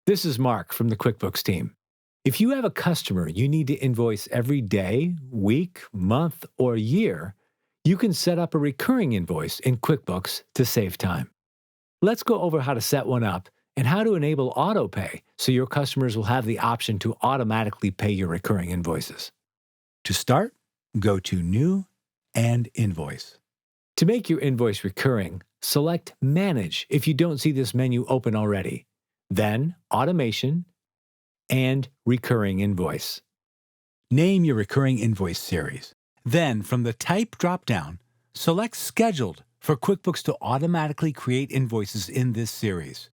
This is Mark from the QuickBooks team. If you have a customer you need to invoice every day, week, month, or year, you can set up a recurring invoice in QuickBooks to save time. Let's go over how to set one up and how to enable autopay so your customers will have the option to automatically pay your recurring invoices. To start, go to New and Invoice. To make your invoice recurring, select Manage if you don't see this menu open already. Then Automation and Recurring Invoice. Name your recurring invoice series. Then, from the Type drop-down, select Scheduled for QuickBooks to automatically create invoices in this series.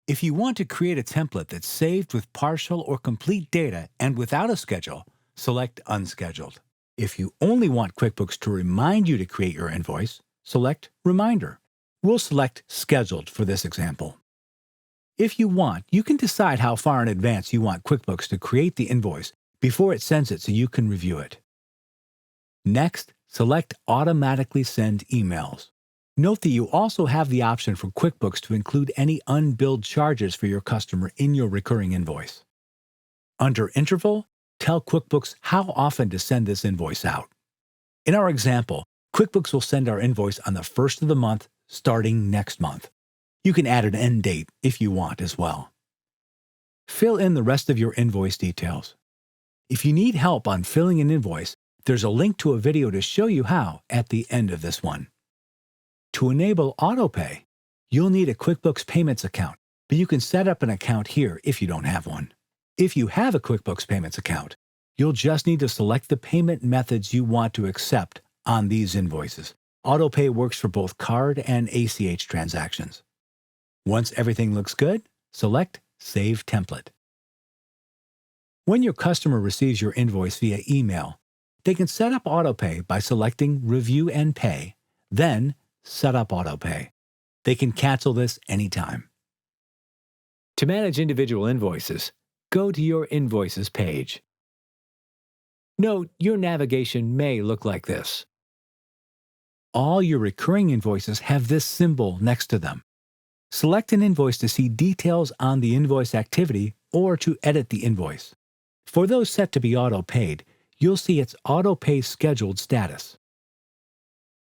If you want to create a template that's saved with partial or complete data and without a schedule, select Unscheduled. If you only want QuickBooks to remind you to create your invoice, select Reminder. We'll select Scheduled for this example. If you want, you can decide how far in advance you want QuickBooks to create the invoice before it sends it so you can review it. Next, select Automatically Send Emails. Note that you also have the option for QuickBooks to include any unbilled charges for your customer in your recurring invoice. Under Interval, tell QuickBooks how often to send this invoice out. In our example, QuickBooks will send our invoice on the first of the month starting next month. You can add an end date if you want as well. Fill in the rest of your invoice details. If you need help on filling an invoice, there's a link to a video to show you how at the end of this one. To enable autopay, you'll need a QuickBooks Payments account, but you can set up an account here if you don't have one. If you have a QuickBooks Payments account, you'll just need to select the payment methods you want to accept on these invoices. Autopay works for both card and ACH transactions. Once everything looks good, select Save Template. When your customer receives your invoice via email, they can set up autopay by selecting Review and Pay, then Set up autopay. They can cancel this anytime. To manage individual invoices, go to your Invoices page. Note your navigation may look like this. All your recurring invoices have this symbol next to them. Select an invoice to see details on the invoice activity or to edit the invoice. For those set to be auto-paid, you'll see its auto-pay scheduled status.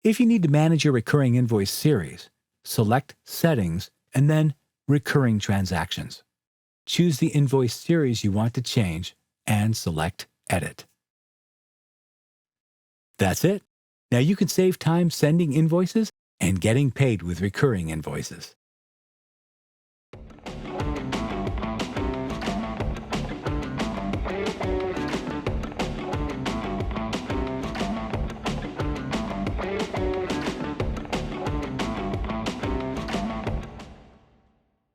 If you need to manage your recurring invoice series, select Settings and then Recurring Transactions. Choose the invoice series you want to change and select Edit. That's it. Now you can save time sending invoices and getting paid with recurring invoices.